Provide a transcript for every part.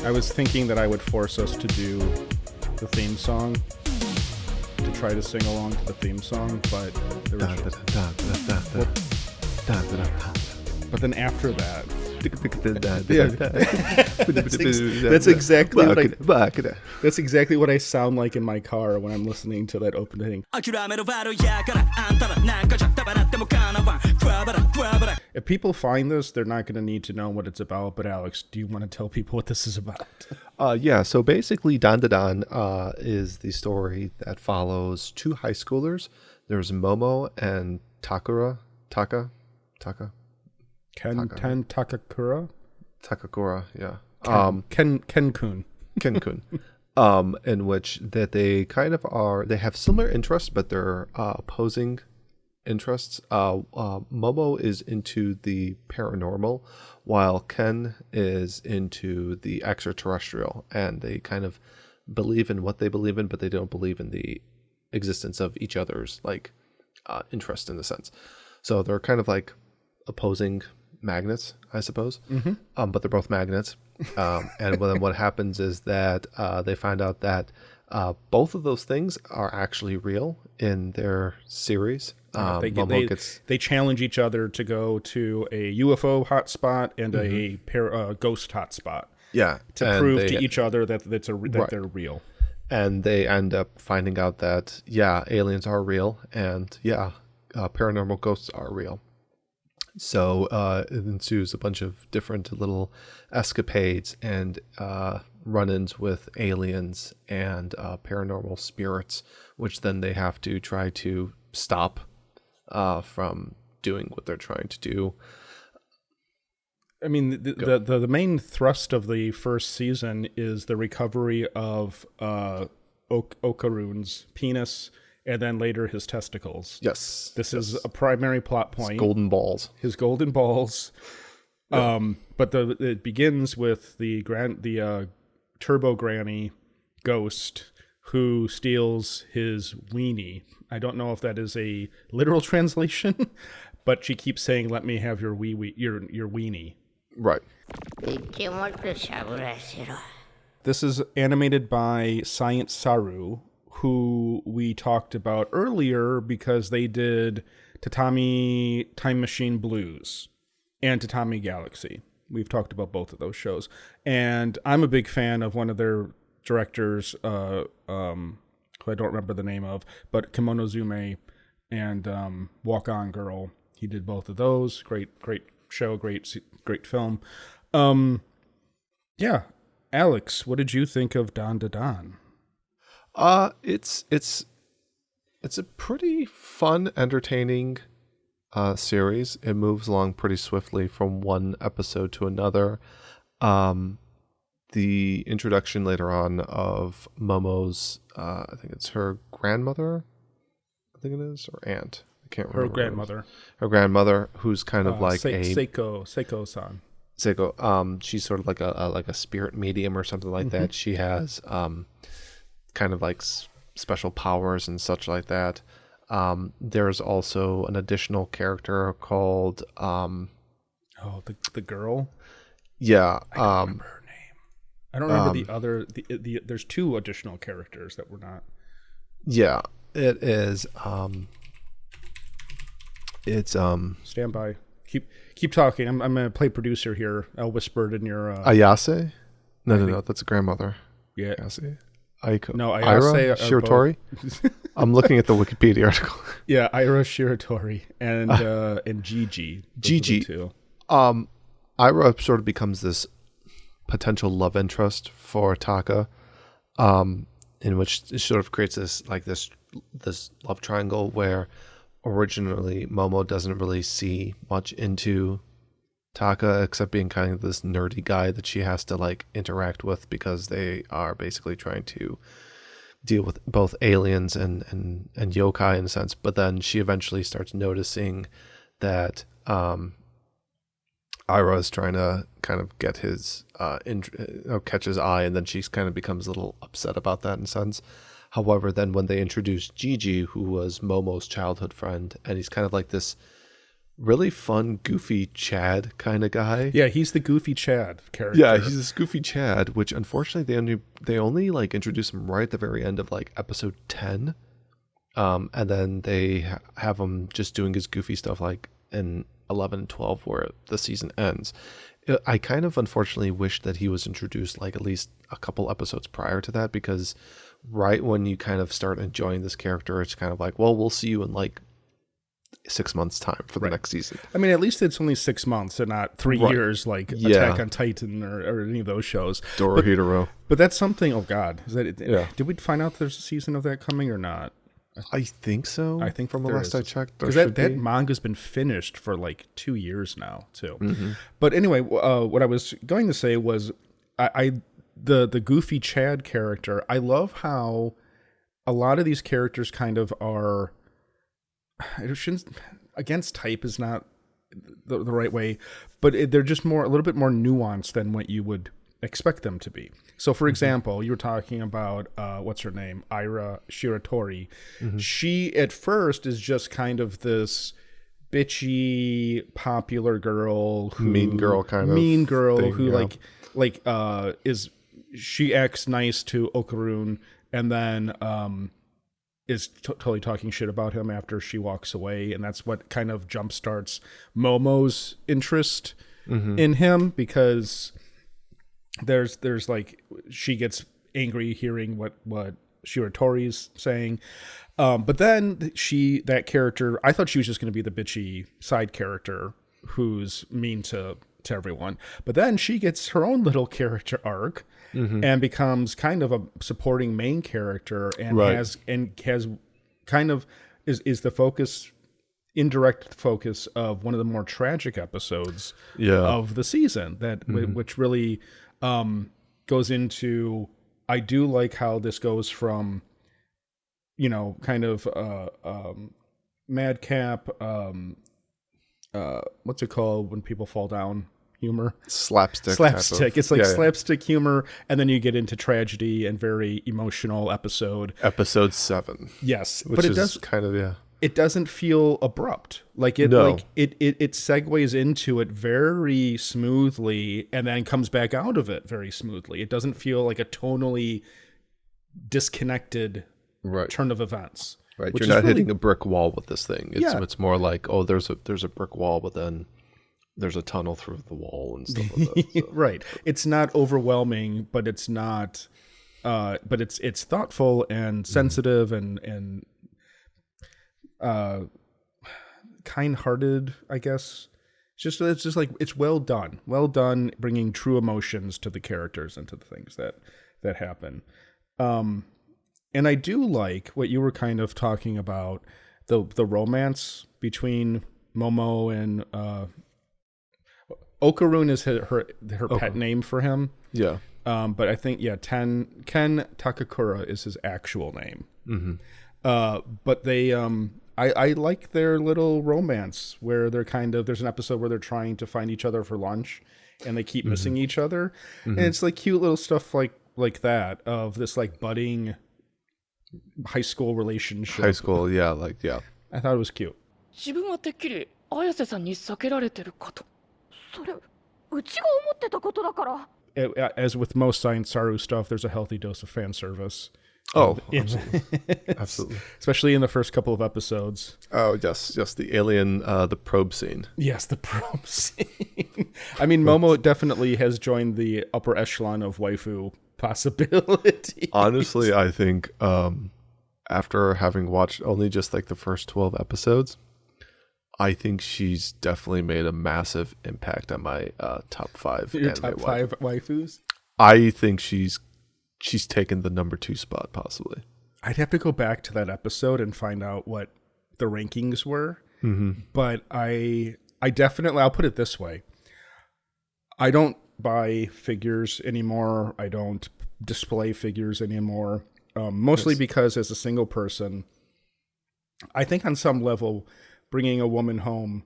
I was thinking that I would force us to do the theme song, to try to sing along to the theme song, but there was but then after that, that's exactly that's exactly what I sound like in my car when I'm listening to that opening. If people find this, they're not going to need to know what it's about. But Alex, do you want to tell people what this is about? Yeah, so basically Dandadan is the story that follows two high schoolers. There's Momo and Takakura. Takakura, yeah. Ken-kun. Ken-kun. In which that they kind of are, they have similar interests, but they're opposing interests. Momo is into the paranormal, while Ken is into the extraterrestrial, and they kind of believe in what they believe in, but they don't believe in the existence of each other's interest in a sense. So they're kind of like opposing magnets, I suppose. Mm-hmm. But they're both magnets. And then what happens is that they find out that both of those things are actually real in their series. They challenge each other to go to a UFO hotspot and a ghost hotspot. Yeah, to prove to each other that they're real. And they end up finding out that aliens are real, and paranormal ghosts are real. So it ensues a bunch of different little escapades and run-ins with aliens and paranormal spirits, which then they have to try to stop from doing what they're trying to do. I mean, the main thrust of the first season is the recovery of Okarun's penis, and then later his testicles. Yes. This is a primary plot point. His golden balls. Yeah. But it begins with the Turbo Granny ghost who steals his weenie. I don't know if that is a literal translation, but she keeps saying, "Let me have your your weenie." Right. This is animated by Science Saru, who we talked about earlier because they did Tatami Time Machine Blues and Tatami Galaxy. We've talked about both of those shows. And I'm a big fan of one of their directors, who I don't remember the name of, but Kimonozume and Walk On Girl. He did both of those. Great show, great film. Alex, what did you think of Dandadan? It's a pretty fun, entertaining series. It moves along pretty swiftly from one episode to another. The introduction later on of Momo's, I think it's her grandmother, I think it is, or aunt. I can't remember. Her grandmother, who's kind of like Seiko-san. Seiko. She's sort of like a spirit medium or something like that. She has kind of like special powers and such like that. There's also an additional character called the girl. Yeah. I don't remember her name. I don't remember the other. There's two additional characters that were not. Yeah, it is. It's Stand by. Keep talking. I'm gonna play producer here. I'll whisper it in your. Ayase? No. That's a grandmother. Yeah. Ayase. Ayase Shiratori. I'm looking at the Wikipedia article. Yeah, Ira Shiratori and Gigi. Gigi. Ira sort of becomes this potential love interest for Taka, in which it sort of creates this love triangle where originally Momo doesn't really see much into Taka except being kind of this nerdy guy that she has to interact with because they are basically trying to deal with both aliens and yokai in a sense. But then she eventually starts noticing that Ira is trying to kind of get his catch his eye, and then she kind of becomes a little upset about that in a sense. However, then when they introduce Gigi, who was Momo's childhood friend, and he's kind of like this really fun, goofy Chad kind of guy. Yeah, he's the goofy Chad character. Yeah, he's this goofy Chad, which unfortunately they only like introduce him right at the very end of like episode 10. And then they have him just doing his goofy stuff like in 11 and 12 where the season ends. I kind of unfortunately wish that he was introduced like at least a couple episodes prior to that, because right when you kind of start enjoying this character, it's kind of like, well, we'll see you in like 6 months time for the next season. I mean, at least it's only 6 months and not 3 years like Attack on Titan or any of those shows. Dorohedoro. But that's something. Oh God, is that? Did we find out there's a season of that coming or not? I think so. I think from the last I checked, because that manga's been finished for like 2 years now too. Mm-hmm. But anyway, what I was going to say was, the goofy Chad character. I love how a lot of these characters kind of are. Against type is not the right way, but they're just a little bit more nuanced than what you would expect them to be. So, for example, you were talking about what's her name, Ira Shiratori. Mm-hmm. She at first is just kind of this bitchy, popular girl, mean girl thing, who is she acts nice to Okarun, and then is totally talking shit about him after she walks away, and that's what kind of jumpstarts Momo's interest in him, because there's like she gets angry hearing what Shiratori's saying, but then that character, I thought she was just going to be the bitchy side character who's mean to everyone, but then she gets her own little character arc. Mm-hmm. And becomes kind of a supporting main character, and has kind of is the focus, indirect focus of one of the more tragic episodes of the season. That which really goes into. I do like how this goes from, kind of madcap. What's it called when people fall down? Humor, slapstick. It's like slapstick humor, and then you get into tragedy and very emotional episode 7. Yes, but it does kind of it doesn't feel abrupt. Like it segues into it very smoothly and then comes back out of it very smoothly. It doesn't feel like a tonally disconnected turn of events. Right, you're not hitting a brick wall with this thing. It's more like, oh, there's a brick wall, but then there's a tunnel through the wall and stuff like that. So. Right. It's not overwhelming, but it's not. But it's thoughtful and sensitive and kind-hearted, I guess. It's just like it's well done, bringing true emotions to the characters and to the things that happen. And I do like what you were kind of talking about, the romance between Momo and. Okarun is her pet name for him. Yeah. But I think Ken Takakura is his actual name. Mm-hmm. But they I like their little romance where they're kind of, there's an episode where they're trying to find each other for lunch and they keep missing each other. Mm-hmm. And it's like cute little stuff like that of this like budding high school relationship. I thought it was cute. 自分はてっきり綾瀬さんに避けられてるかと。それ、うちが思ってたことだから。As with most Science Saru stuff, there's a healthy dose of fan service. Oh, absolutely. Absolutely. Especially in the first couple of episodes. Oh, yes, the alien, the probe scene. Yes, the probe scene. I mean, Momo definitely has joined the upper echelon of waifu possibilities. Honestly, I think after having watched only just like the first 12 episodes, I think she's definitely made a massive impact on my top 5. Your top 5 waifus? I think she's taken the number 2 spot, possibly. I'd have to go back to that episode and find out what the rankings were. Mm-hmm. But I definitely, I'll put it this way. I don't buy figures anymore. I don't display figures anymore. Mostly because as a single person, I think on some level, bringing a woman home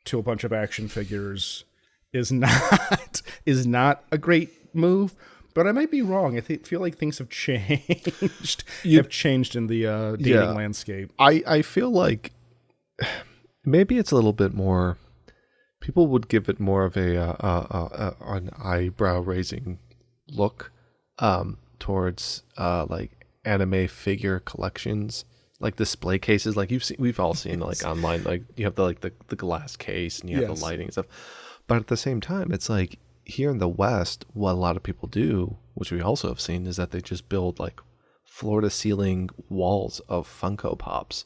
to a bunch of action figures is not a great move. But I might be wrong. I feel like things have changed. Have changed in the dating landscape. I feel like maybe it's a little bit more. People would give it more of an eyebrow raising look towards like anime figure collections, like display cases. Like we've all seen like online, like you have the glass case and you have the lighting and stuff. But at the same time, it's like here in the West, what a lot of people do, which we also have seen, is that they just build like floor to ceiling walls of Funko Pops.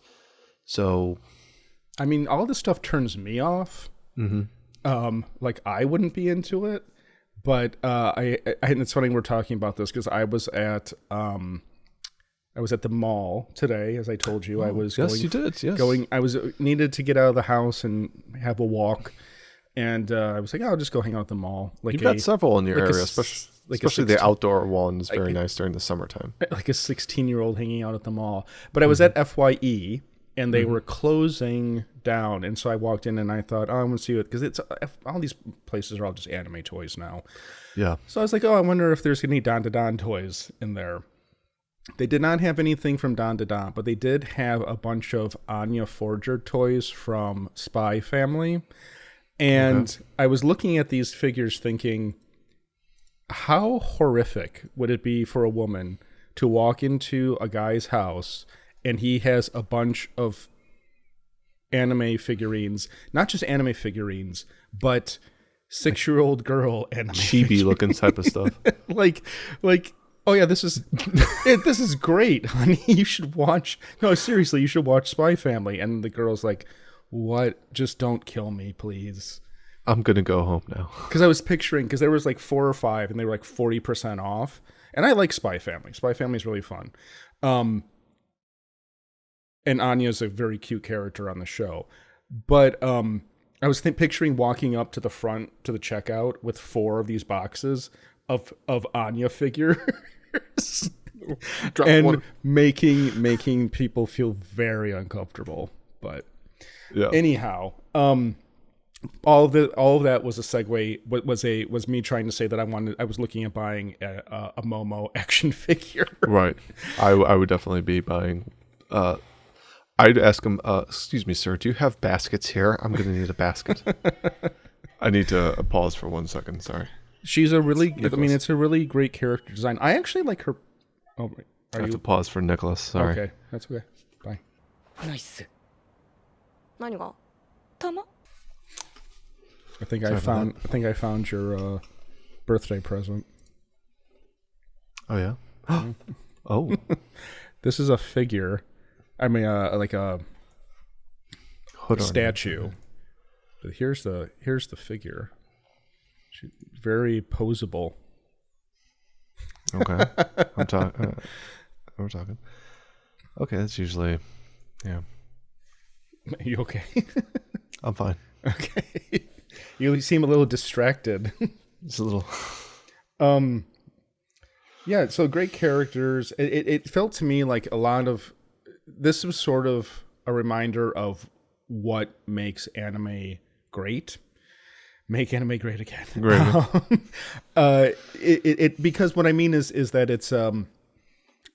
So, I mean, all this stuff turns me off. Like I wouldn't be into it, but I and it's funny we're talking about this because I was at the mall today, as I told you. I was yes, going, you did. Yes, I was needed to get out of the house and have a walk, and I was like, oh, I'll just go hang out at the mall. Like you've got several in your like area, especially the outdoor one is very nice during the summertime. Like a 16-year-old hanging out at the mall. But I was at FYE. And they were closing down, and so I walked in and I thought, oh, I want to see it because it's all these places are all just anime toys now. Yeah. So I was like, oh, I wonder if there's any Dandadan toys in there. They did not have anything from Dandadan, but they did have a bunch of Anya Forger toys from Spy Family. And I was looking at these figures thinking, how horrific would it be for a woman to walk into a guy's house and he has a bunch of anime figurines, not just anime figurines, but 6-year-old girl anime chibi looking type of stuff. like, oh yeah, this is this is great, honey. You should watch. No, seriously, you should watch Spy Family. And the girl's like, what? Just don't kill me, please. I'm gonna go home now. Because I was picturing, because there was like 4 or 5, and they were like 40% off. And I like Spy Family. Spy Family is really fun. And Anya's a very cute character on the show. But I was picturing walking up to the front, to the checkout, with 4 of these boxes of Anya figures. And making people feel very uncomfortable. But anyhow, all of that was a segue. Was me trying to say that I was looking at buying a Momo action figure. Right. I would definitely be buying. I'd ask him, excuse me, sir, do you have baskets here? I'm going to need a basket. I need to pause for 1 second. Sorry. She's a really, it's a really great character design. I actually like her. Oh, wait. I have to pause for Nicholas. Sorry. Okay. That's okay. Bye. Nice. 何が? Tama? I think I found your birthday present. Oh, yeah? Oh. This is a figure. I mean, like a statue. But here's the figure. She's very posable. Okay, we're talking. Okay, that's usually, yeah. Are you okay? I'm fine. Okay. You seem a little distracted. Just a little. Yeah. So great characters. It felt to me like a lot of. This was sort of a reminder of what makes anime great. Make anime great again. Great. Because what I mean is that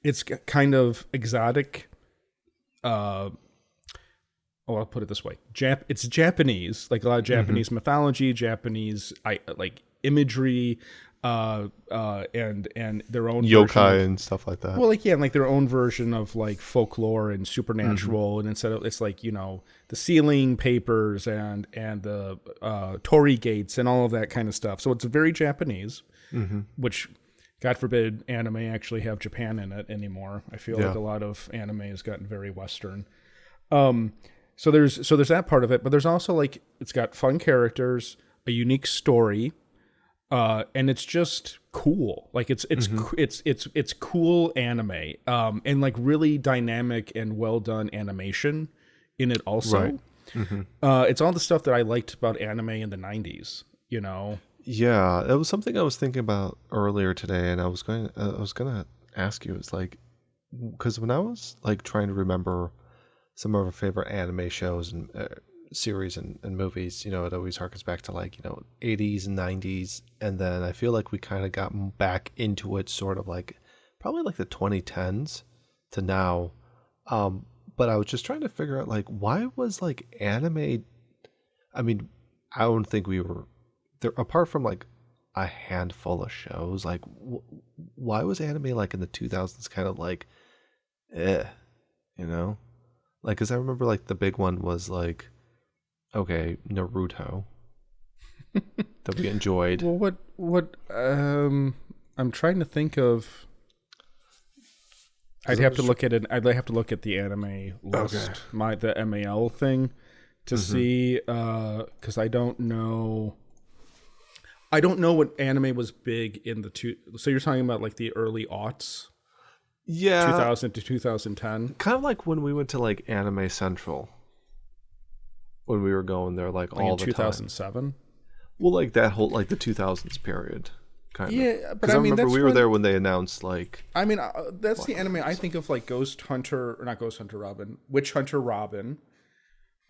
it's kind of exotic. I'll put it this way: it's Japanese, like a lot of Japanese mythology, Japanese like imagery. And their own yokai and stuff like that. Well, like and like their own version of like folklore and supernatural, and instead of it's like the ceiling papers and the torii gates and all of that kind of stuff. So it's very Japanese, which God forbid anime actually have Japan in it anymore. I feel like a lot of anime has gotten very Western. So there's that part of it, but there's also like it's got fun characters, a unique story. And it's just cool. Like it's cool anime. And like really dynamic and well done animation in it also. Right. It's all the stuff that I liked about anime in the 90s, Yeah, it was something I was thinking about earlier today, and I was gonna ask you. It's like, because when I was like trying to remember some of our favorite anime shows and series and movies, it always harkens back to like 80s and 90s, and then I feel like we kind of got back into it sort of like probably like the 2010s to now, but I was just trying to figure out like why was like anime. I mean, I don't think we were there apart from like a handful of shows. Like, why was anime like in the 2000s kind of like, you know, like because I remember like the big one was like, okay, Naruto that we enjoyed. Well, what? I'm trying to think of. I'd have to look at it. I'd have to look at the anime list, the MAL thing, to see. Because I don't know. I don't know what anime was big in the two. So you're talking about like the early aughts, 2000 to 2010. Kind of like when we went to like Anime Central. When we were going there, like all the 2007. time. Well, like that whole like the 2000s period. Kind of. Yeah, but I mean, remember we were there when they announced like. I mean, that's the anime I think of, like Ghost Hunter, or not Ghost Hunter Robin, Witch Hunter Robin.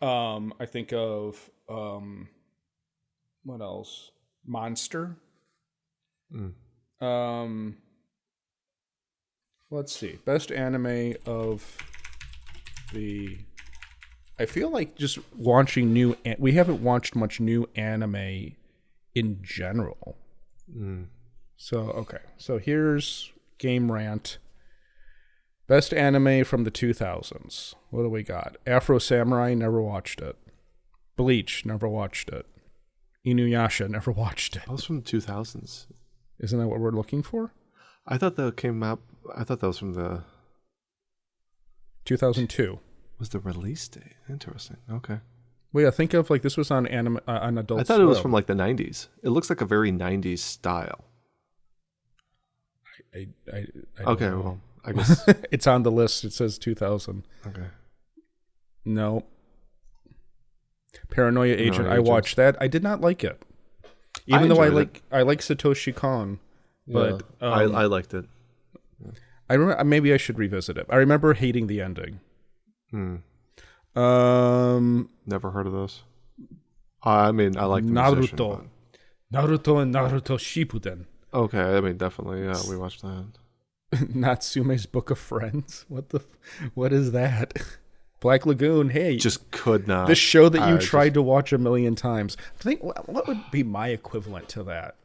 I think of what else? Monster. Let's see. Best anime of the. I feel like just watching new. We haven't watched much new anime in general. So okay. So here's Game Rant. Best anime from the 2000s. What do we got? Afro Samurai, never watched it. Bleach, never watched it. Inuyasha, never watched it. That was from the 2000s. Isn't that what we're looking for? I thought that came up. I thought that was from the 2002. Was the release date? Interesting. Okay. Well, yeah, think of like this was on on Adult I thought Swim. it was from like the 90s. It looks like a very 90s style. I don't Okay, know. well, I guess It's on the list. It says 2000. okay. No. Paranoia Agent. I Agent. watched that. I did not like it. Even though I like Satoshi Kon, but I liked it. I remember, maybe I should revisit it. I remember hating the ending. Never heard of those. I mean, I like the musician, Naruto. Naruto and Naruto Shippuden. Okay, I mean, definitely, yeah, we watched that. Natsume's Book of Friends. What is that? Black Lagoon. Hey, Just could not. this show that you tried to watch a million times. I think what would be my equivalent to that?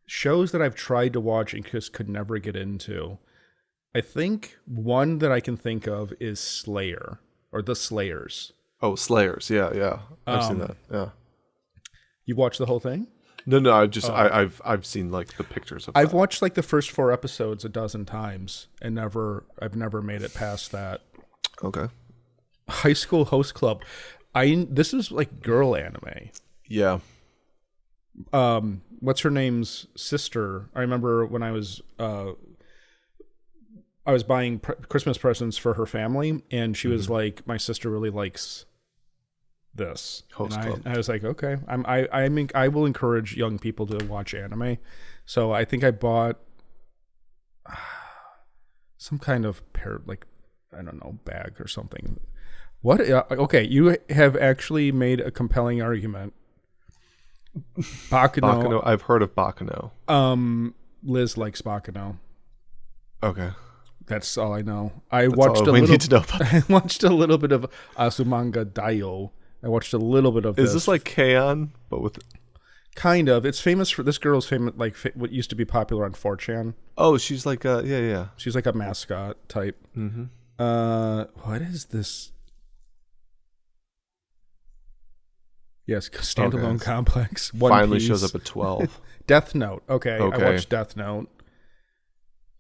Shows that I've tried to watch and just could never get into. I think one that I can think of is Slayer or The Slayers. Oh, Slayers. Yeah. I've seen that. Yeah. You watched the whole thing? No. I've seen like the pictures of. I've watched like the first 4 episodes a dozen times and I've never made it past that. Okay. High School Host Club. This is like girl anime. Yeah. What's her name's sister? I remember when I was buying Christmas presents for her family, and she was like, "My sister really likes this." Host Club. I was like, "Okay, I will encourage young people to watch anime." So I think I bought some kind of bag or something. What? Okay, you have actually made a compelling argument. Bakuno. I've heard of Bakuno. Liz likes Bakuno. Okay. That's all I know. I Need to know about I watched a little bit of Asumanga Daioh. I watched a little bit of Is this like K-On, but with... Kind of. It's famous for... This girl's famous, like what used to be popular on 4chan. Oh, she's like yeah. She's like a mascot type. Mm-hmm. What is this? Yes, standalone complex. One Finally Piece. shows up at 12. Death Note. Okay. I watched Death Note.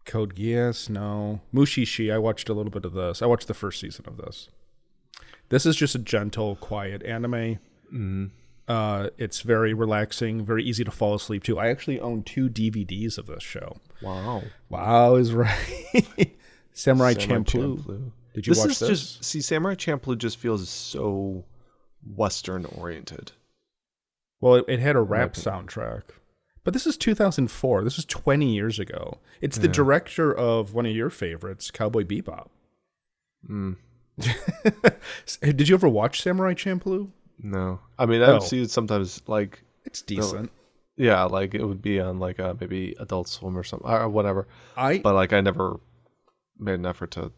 Code Geass, no. Mushishi, I watched a little bit of this. I watched the first season of this. This is just a gentle, quiet anime. Mm-hmm. It's very relaxing, very easy to fall asleep to. I actually own 2 DVDs of this show. Wow is right. Samurai Champloo. Did you watch this? Samurai Champloo just feels so Western oriented. Well, it had a rap soundtrack. But this is 2004. This is 20 years ago. It's the director of one of your favorites, Cowboy Bebop. Did you ever watch Samurai Champloo? No. I mean, I would see it sometimes, like... It's decent. Yeah, like it would be on like maybe Adult Swim or something, or whatever. But like I never made an effort to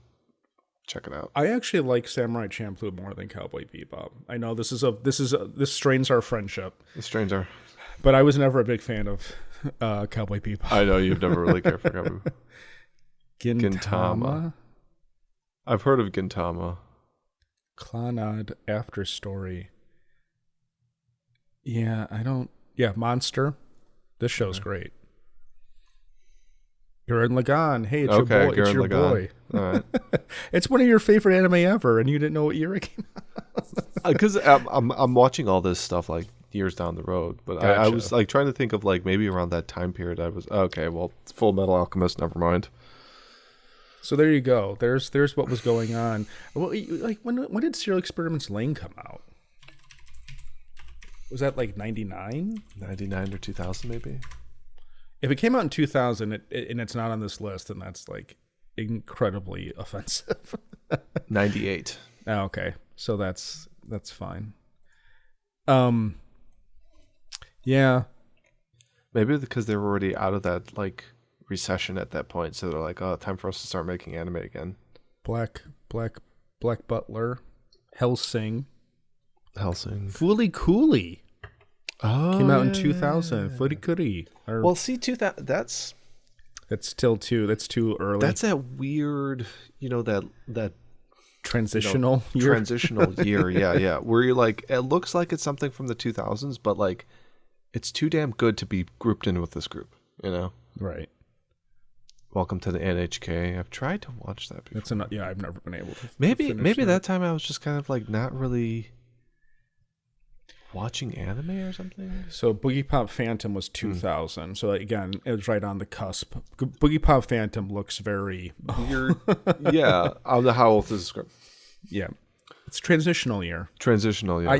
check it out. I actually like Samurai Champloo more than Cowboy Bebop. I know this strains our friendship. The Stranger. But I was never a big fan of Cowboy Bebop. I know you've never really cared for Cowboy Bebop. Gintama? I've heard of Gintama. Clannad After Story. Yeah, I don't... Yeah, Monster. This show's great. Gurren Lagann. Hey, it's your boy. Gurren It's your Lagann. boy. All right. It's one of your favorite anime ever, and you didn't know what year it came out. Because I'm watching all this stuff like years down the road, but I Gotcha. was like trying to think of like maybe around that time period. I was okay. Well, it's Full Metal Alchemist. Never mind. So there you go. There's what was going on. Well, like when did Serial Experiments Lain come out? Was that like 99? 99 or 2000 maybe. If it came out in 2000 and it's not on this list, then that's like incredibly offensive. 98. Oh, okay, so that's fine. Yeah, Maybe because they were already out of that like recession at that point, so they're like, oh, time for us to start making anime again. Black Butler, Hellsing, Fooly Cooley came out in 2000. Fooly Cooley. Well, see, 2000. That's too early. That's that weird, that transitional year. transitional year. Yeah, where you're like, it looks like it's something from the 2000s, but like, it's too damn good to be grouped in with this group. Right. Welcome to the NHK. I've tried to watch that before. I've never been able to. Maybe that time I was just kind of like not really watching anime or something. So Boogie Pop Phantom was 2000. So again, it was right on the cusp. Boogie Pop Phantom looks very weird. Yeah, I don't know how old this is. Yeah, it's transitional year. Transitional, yeah. I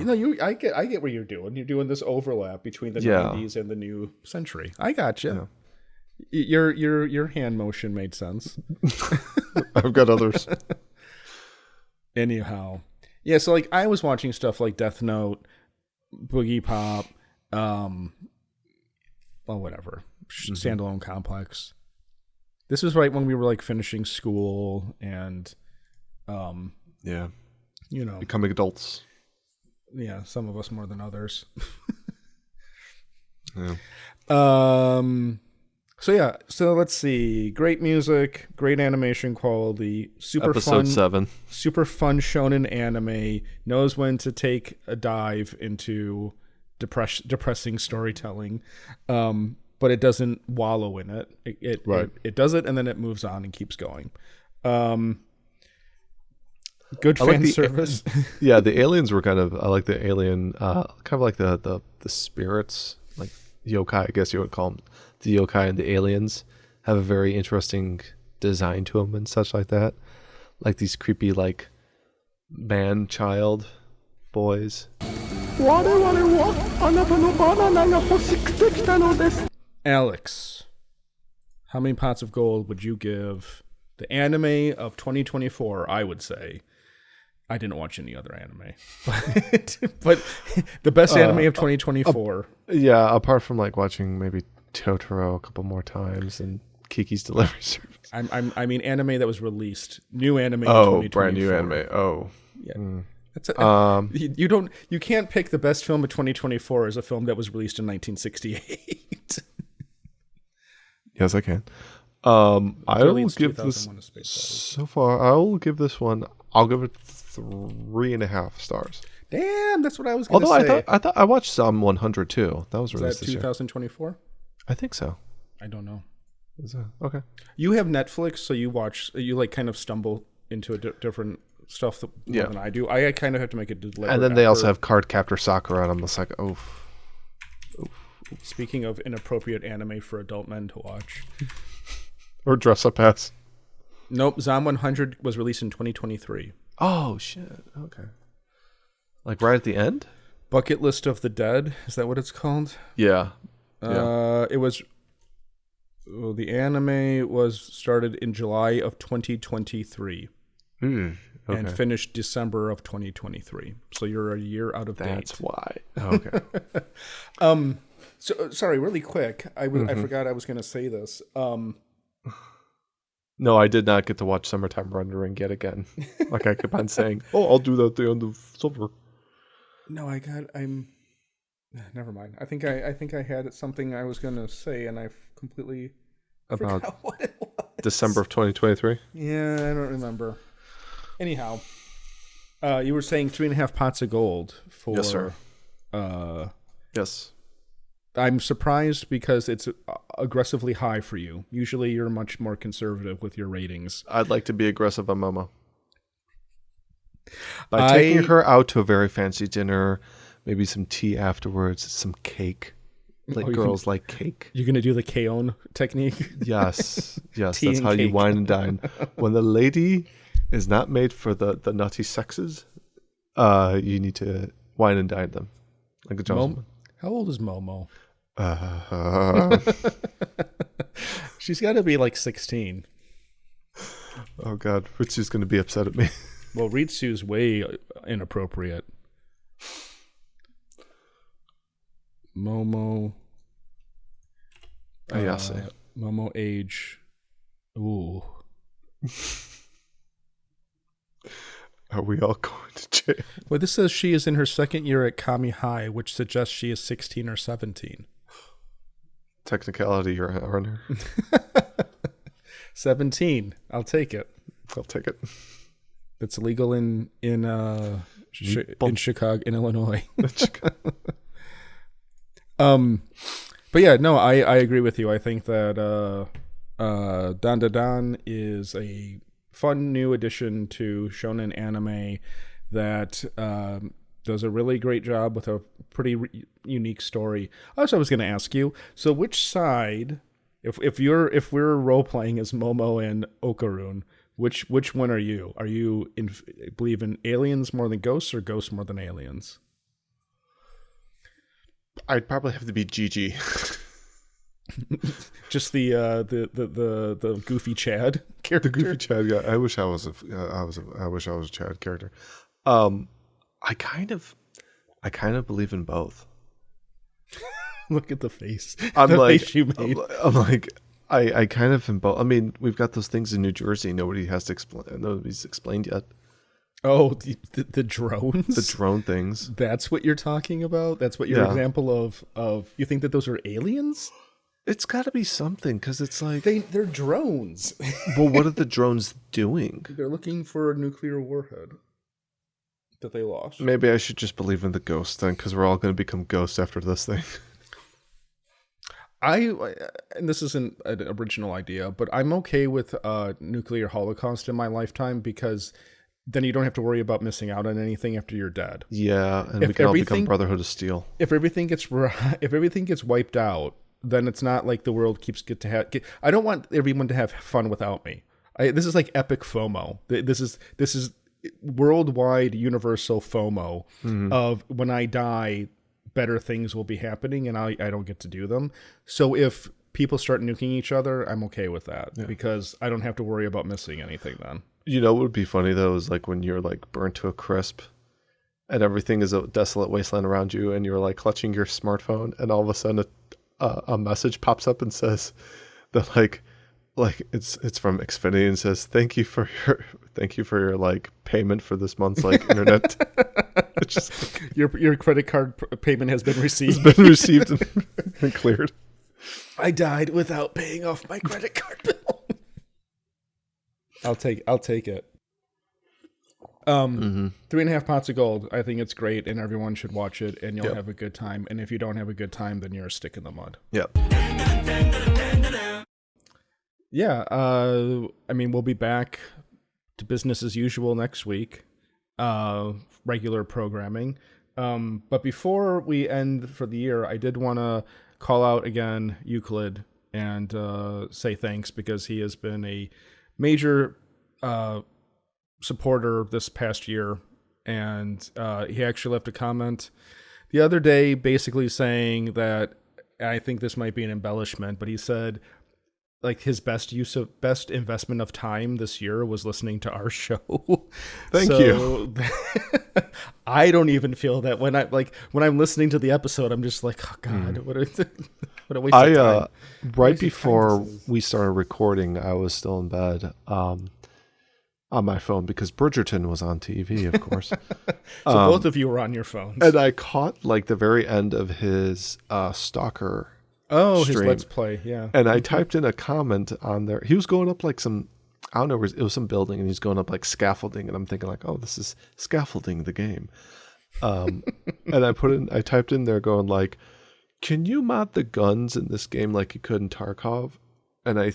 get what you're doing. You're doing this overlap between the 90s and the new century. I got you. Yeah. Your hand motion made sense. I've got others. Anyhow, yeah. So like I was watching stuff like Death Note, Boogie Pop, whatever, Standalone Complex. This was right when we were like finishing school and, becoming adults. Yeah, some of us more than others. Yeah. So let's see. Great music, great animation quality, Episode 7. super fun shonen anime, knows when to take a dive into depressing storytelling, but it doesn't wallow in it. It does it and then it moves on and keeps going. Good fan service. Yeah, the aliens were I like the alien, kind of like the spirits, like yokai, I guess you would call them. The yokai and the aliens have a very interesting design to them and such like that. Like these creepy, like, man-child boys. Alex, how many pots of gold would you give the anime of 2024? I would say. I didn't watch any other anime, but the best anime of 2024. Yeah, apart from like watching maybe Totoro a couple more times and Kiki's Delivery Service. I mean anime that was released, new anime. Oh, brand new anime. Oh, yeah. That's you can't pick the best film of 2024 as a film that was released in 1968. Yes, I can. I will give this so far. I will give this one. I'll give it 3.5 stars. Damn, that's what I was going to say. Although I thought I watched Psalm 100 too. That was released this year. 2024. I think so. I don't know. Is that okay? You have Netflix, so you like kind of stumble into different stuff more than I do. I kind of have to make it deliberate. And then they also have Card Captor Sakura, and I'm just like, oof. Speaking of inappropriate anime for adult men to watch. Or Dress Up As. Nope, Zom 100 was released in 2023. Oh, shit. Okay. Like right at the end? Bucket List of the Dead. Is that what it's called? Yeah. It was... the anime was started in July of 2023. Okay. And finished December of 2023. So you're a year out of date. That's why. Okay. So sorry, really quick. I forgot I was going to say this. No, I did not get to watch Summertime Rendering yet again. Like I keep on saying, oh, I'll do that at the end of summer. No, I'm. Never mind. I think I had something I was gonna say, and I've completely About forgot what it was. December of 2023. Yeah, I don't remember. Anyhow, you were saying 3.5 pots of gold for. Yes, sir. Yes. I'm surprised because it's aggressively high for you. Usually you're much more conservative with your ratings. I'd like to be aggressive on Momo. By taking her out to a very fancy dinner, maybe some tea afterwards, some cake. Like girls like cake. You're going to do the Keon technique? Yes. Yes, Tea that's and how cake. you wine and dine. When the lady is not made for the nutty sexes, you need to wine and dine them. Like a gentleman. How old is Momo? She's got to be like 16. Oh God, Ritsu's going to be upset at me. Well, Ritsu's way inappropriate. Momo. Yes. Momo age. Ooh. Are we all going to jail? Well, this says she is in her second year at Kami High, which suggests she is 16 or 17. Technicality, Your Honor. 17. I'll take it. I'll take it. It's legal in Chicago, in Illinois. But yeah, no, I agree with you. I think that Dandadan is a fun new addition to shonen anime that does a really great job with a pretty unique story. Also, I was going to ask you, so which side, if we're role playing as Momo and Okarun, which one are you? Are you believe in aliens more than ghosts, or ghosts more than aliens? I'd probably have to be Gigi. Just the goofy Chad character. The goofy Chad guy. I wish I was a Chad character. I kind of believe in both. Look at the face. I'm the like, face you made. I'm like, I kind of am both. I mean, we've got those things in New Jersey. Nobody has to explain. Nobody's explained yet. Oh, the drones? The drone things. That's what you're talking about? That's what your example of you think that those are aliens? It's got to be something, because it's like... They're drones. Well, what are the drones doing? They're looking for a nuclear warhead that they lost. Maybe I should just believe in the ghost then, because we're all going to become ghosts after this thing. And this isn't an original idea, but I'm okay with nuclear holocaust in my lifetime, because then you don't have to worry about missing out on anything after you're dead. Yeah, and we can all become Brotherhood of Steel. If everything gets wiped out, then it's not like the world I don't want everyone to have fun without me. This is like epic FOMO. This is worldwide universal FOMO of when I die, better things will be happening and I don't get to do them. So if people start nuking each other, I'm okay with that because I don't have to worry about missing anything then. You know what would be funny though is like when you're like burnt to a crisp and everything is a desolate wasteland around you and you're like clutching your smartphone and all of a sudden a message pops up and says that like it's from Xfinity and says thank you for your like payment for this month's like internet. It's just like, your credit card payment has been received. It's been received and cleared. I died without paying off my credit card bill. I'll take it. 3.5 pots of gold. I think it's great, and everyone should watch it, and you'll have a good time. And if you don't have a good time, then you're a stick in the mud. Yep. Yeah. I mean, we'll be back to business as usual next week. Regular programming. But before we end for the year, I did want to call out again Euclid and say thanks because he has been a major supporter this past year, and he actually left a comment the other day basically saying that, I think this might be an embellishment, but he said, like his best investment of time this year was listening to our show. Thank you. I don't even feel that when I'm listening to the episode, I'm just like, oh God, what a waste of time. Right before we started recording, I was still in bed on my phone because Bridgerton was on TV, of course. So both of you were on your phones. And I caught like the very end of his Stalker his stream. Let's Play, yeah. And I typed in a comment on there. He was going up like some, I don't know, it was some building, and he's going up like scaffolding, and I'm thinking like, oh, this is scaffolding the game. And I typed in there going like, can you mod the guns in this game like you could in Tarkov? And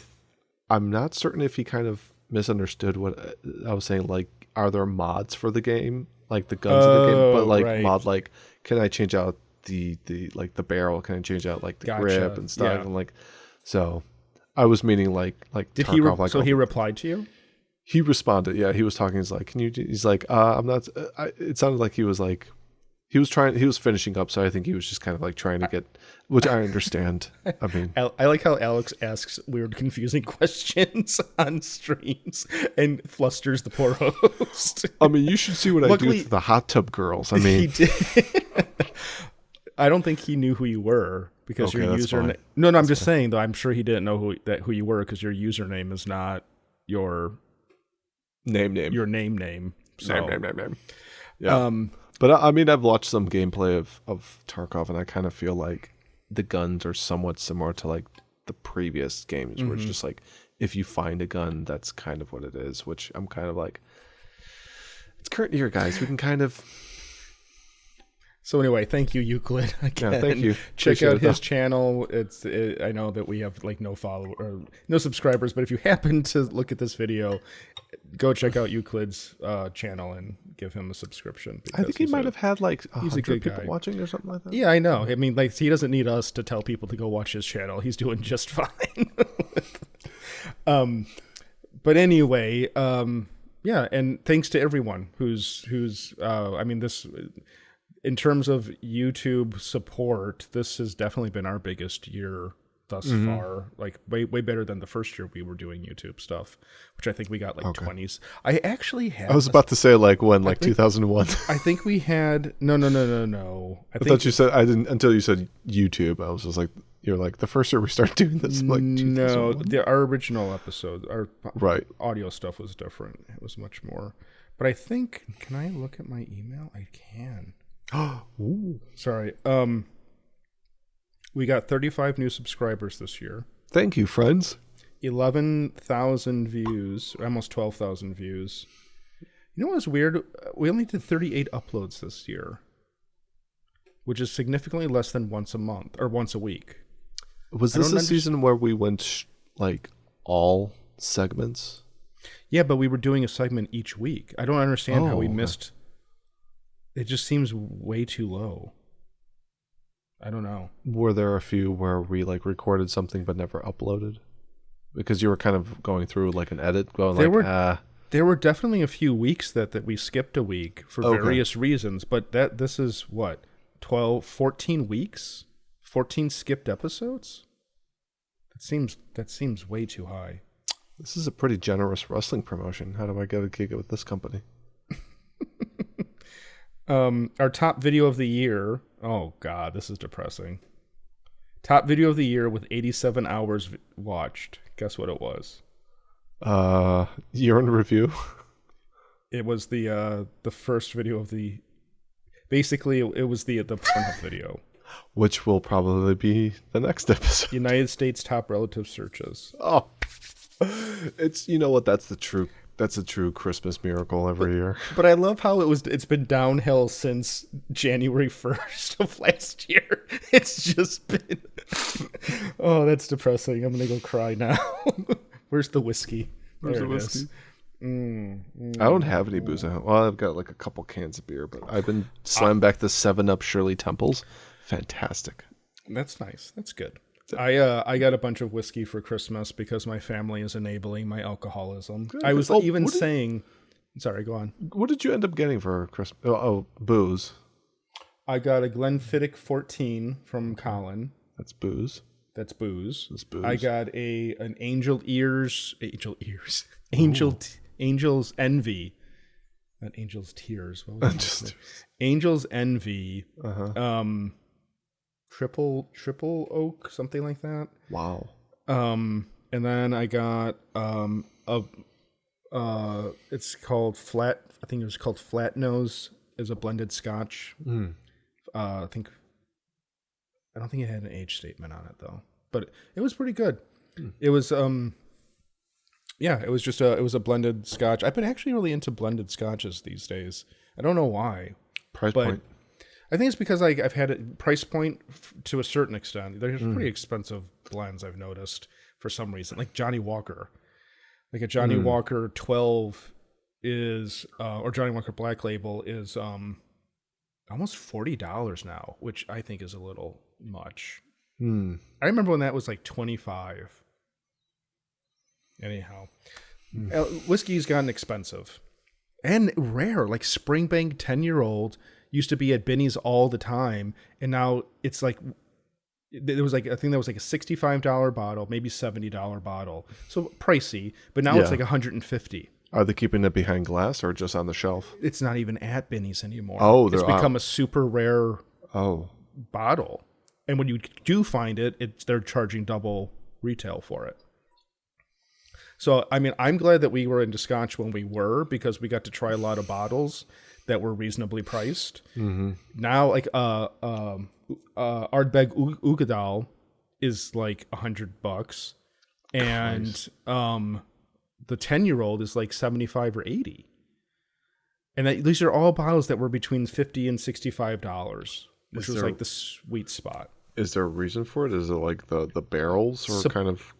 I'm not certain if he kind of misunderstood what I was saying. Like, are there mods for the game, like the guns in the game, but like right. mod like, can I change out the like the barrel? Can I change out like the grip and stuff? Yeah. And like, so I was meaning like did Tarkov, he he replied to you? He responded. Yeah, he was talking. He's like, he's like, I'm not. It sounded like he was like, he was finishing up. So I think he was just kind of like trying to get, which I understand. I mean, I like how Alex asks weird, confusing questions on streams and flusters the poor host. I mean, you should see what I do with the hot tub girls. I mean, he did. I don't think he knew who you were because your username. No, I'm just saying though. I'm sure he didn't know who you were because your username is not your name. Your name. So. Name. Yeah. But I mean, I've watched some gameplay of Tarkov, and I kind of feel like the guns are somewhat similar to like the previous games, where it's just like if you find a gun, that's kind of what it is. Which I'm kind of like, it's current year, guys. We can kind of. So anyway, thank you, Euclid. Again. Yeah, thank you. Check out his channel. I know that we have like no subscribers, but if you happen to look at this video, go check out Euclid's channel and give him a subscription. I think he might have had like 100 people guy. watching or something like that. Yeah, I know. I mean, like he doesn't need us to tell people to go watch his channel. He's doing just fine. But anyway, yeah, and thanks to everyone who's I mean this. In terms of YouTube support, this has definitely been our biggest year thus far. Like way better than the first year we were doing YouTube stuff, which I think we got like 20s. I actually had. I was about to say like when, like 2001. I think we had no. I thought you said I didn't until you said YouTube. I was just like, you're like the first year we started doing this. Like no, our original episode, our audio stuff was different. It was much more. But I think, can I look at my email? I can. Ooh. Sorry. We got 35 new subscribers this year. Thank you, friends. 11,000 views, almost 12,000 views. You know what's weird? We only did 38 uploads this year, which is significantly less than once a month or once a week. Was this a season where we went like all segments? Yeah, but we were doing a segment each week. I don't understand how we missed. It just seems way too low. I don't know. Were there a few where we like recorded something but never uploaded? Because you were kind of going through like an edit, going there were definitely a few weeks that we skipped a week for various reasons, but this is what, 14 weeks? 14 skipped episodes? That seems way too high. This is a pretty generous wrestling promotion. How do I get a gig with this company? Our top video of the year. Oh God, this is depressing. Top video of the year with 87 hours watched. Guess what it was? Year in review. It was the first video of the. Basically, it was the Pornhub video, which will probably be the next episode. United States top relative searches. Oh, it's what that's a true Christmas miracle every year. But I love how it's been downhill since January 1st of last year. It's just been oh, that's depressing. I'm gonna go cry now. Where's the whiskey? Where's the whiskey? I don't have any booze at home. Well, I've got like a couple cans of beer, but I've been slamming back the 7-Up Shirley Temples. Fantastic. That's nice. That's good. I got a bunch of whiskey for Christmas because my family is enabling my alcoholism. Good. I was saying... Sorry, go on. What did you end up getting for Christmas? Booze. I got a Glenfiddich 14 from Colin. That's booze. That's booze. That's booze. I got an angel's envy, not angel's tears. What was Just angel's envy. uh-huh. Triple oak, something like that. Wow. And then I got it's called flat. I think it was called Flat Nose. Is a blended Scotch. I don't think it had an age statement on it though, but it was pretty good. It was it was just it was a blended Scotch. I've been actually really into blended Scotches these days. I don't know why. Price point. I think it's because I've had a price point to a certain extent. There's pretty expensive blends I've noticed for some reason, like Johnny Walker. Like a Johnny Walker 12 is, or Johnny Walker Black Label is almost $40 now, which I think is a little much. I remember when that was like $25. Anyhow, whiskey's gotten expensive and rare. Like Springbank 10-year-old used to be at Binny's all the time, and now it's like there was like I think that was like a $65 bottle, maybe $70 bottle, so pricey. But now it's like $150. Are they keeping it behind glass or just on the shelf? It's not even at Binny's anymore. Oh, it's become a super rare bottle, and when you do find it, they're charging double retail for it. So I mean, I'm glad that we were into Scotch when we were, because we got to try a lot of bottles that were reasonably priced. Now, like Ardbeg Ugadal is like $100, and the 10-year-old is like 75 or 80. And these are all bottles that were between $50 and $65, which was like the sweet spot. Is there a reason for it? Is it like the barrels or kind of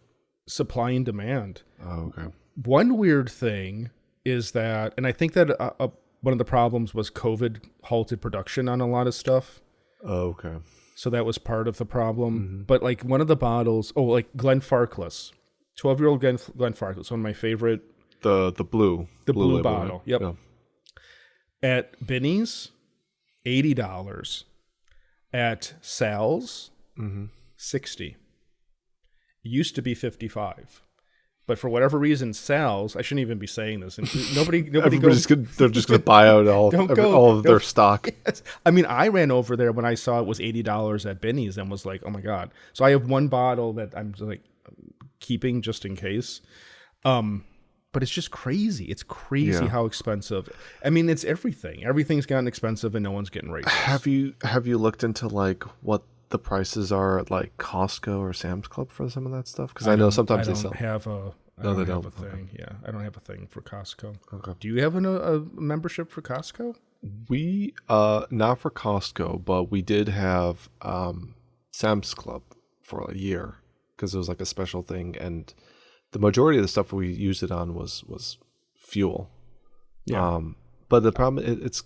supply and demand? Oh, okay. One weird thing is that, and I think that one of the problems was COVID halted production on a lot of stuff. Oh, okay. So that was part of the problem. But like one of the bottles, like Glenfarclas, 12-year-old Glenfarclas, one of my favorite. The blue label, bottle. Right? Yep. Yeah. At Binny's, $80. At Sal's, $60. It used to be $55. But for whatever reason, Sal's, I shouldn't even be saying this. And nobody goes. They're just going to buy out all of their stock. Yes. I mean, I ran over there when I saw it was $80 at Binny's and was like, oh my God. So I have one bottle that I'm like keeping just in case. But it's just crazy. It's crazy how expensive. I mean, it's everything. Everything's gotten expensive and no one's getting raised. Have you looked into like what the prices are at like Costco or Sam's Club for some of that stuff? Because I know sometimes they sell. I don't have a thing. Yeah, I don't have a thing for Costco. Okay. Do you have a membership for Costco? We not for Costco, but we did have Sam's Club for a year because it was like a special thing, and the majority of the stuff we used it on was fuel. Yeah. But the problem it's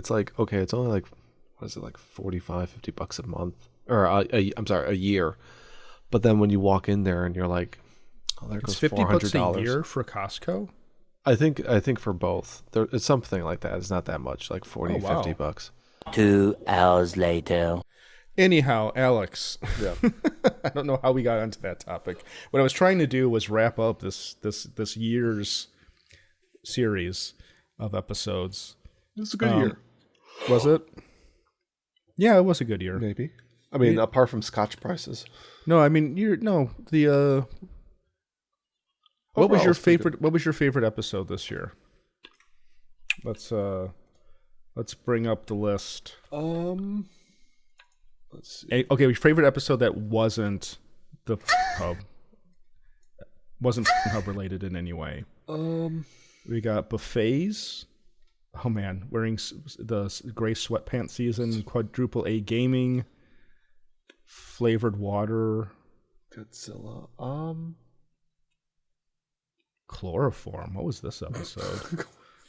like, okay, it's only like, what is it, like $45-$50 a month, or I'm sorry, a year. But then when you walk in there and you're like, oh, there goes $400 a year for Costco. I think for both, it's something like that. It's not that much, like $40-$50. 2 hours later. Anyhow, Alex. Yeah. I don't know how we got onto that topic. What I was trying to do was wrap up this year's series of episodes. It's a good year. Was it? Yeah, it was a good year. Maybe. I mean, apart from Scotch prices. No, I mean what was your favorite? What was your favorite episode this year? Let's bring up the list. Let's see. Okay, your favorite episode that wasn't the hub, wasn't hub related in any way. We got buffets. Oh man, wearing the gray sweatpants season, quadruple A gaming, flavored water, Godzilla. chloroform. What was this episode?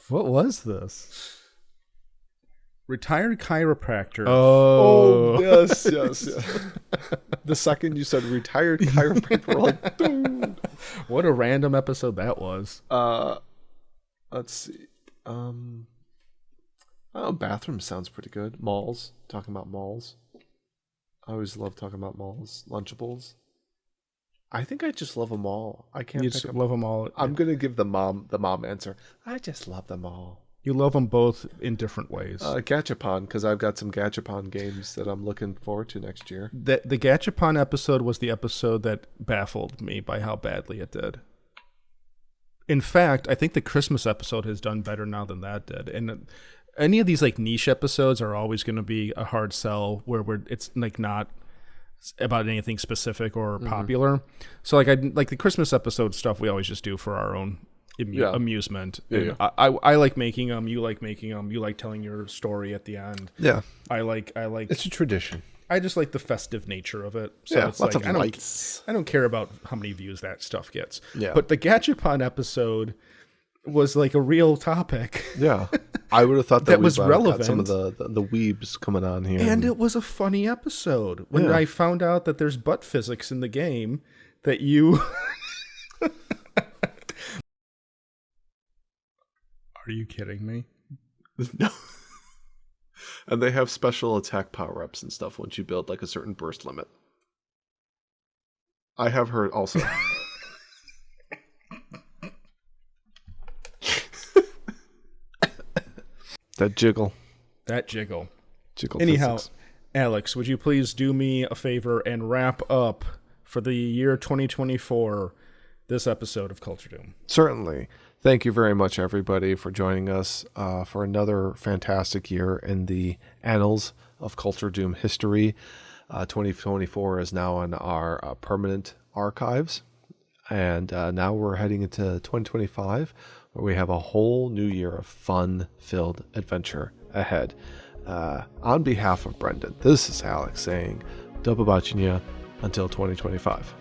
What was this? Retired chiropractor. Oh, yes. The second you said retired chiropractor, we're like, dude. What a random episode that was. Let's see. Bathroom sounds pretty good. Malls. Talking about malls. I always love talking about malls. Lunchables. I think I just love them all. I can't You pick just up. love them all. I'm gonna give the mom answer. I just love them all. You love them both in different ways. Gachapon, because I've got some Gachapon games that I'm looking forward to next year. The Gachapon episode was the episode that baffled me by how badly it did. In fact, I think the Christmas episode has done better now than that did. And any of these like niche episodes are always going to be a hard sell where it's like not about anything specific or popular. So like the Christmas episode stuff we always just do for our own amusement. Yeah. I like making them. You like making them. You like telling your story at the end. Yeah, I like. it's a tradition. I just like the festive nature of it. So Yeah, it's lots like of lights. I don't care about how many views that stuff gets. Yeah. But the Gachapon episode was like a real topic. Yeah, I would have thought That we was got relevant. some of the weebs coming on here, And it was a funny episode. When Yeah. I found out that there's butt physics in the game, that you... Are you kidding me? No. And they have special attack power-ups and stuff once you build like a certain burst limit. I have heard also. That jiggle. That jiggle. Jiggle Anyhow, physics. Alex, would you please do me a favor and wrap up for the year 2024 this episode of Culture Doom? Certainly. Thank you very much, everybody, for joining us for another fantastic year in the annals of Culture Doom history. 2024 is now in our permanent archives. And now we're heading into 2025, where we have a whole new year of fun-filled adventure ahead. On behalf of Brendan, this is Alex saying, Dopa Bachinya until 2025.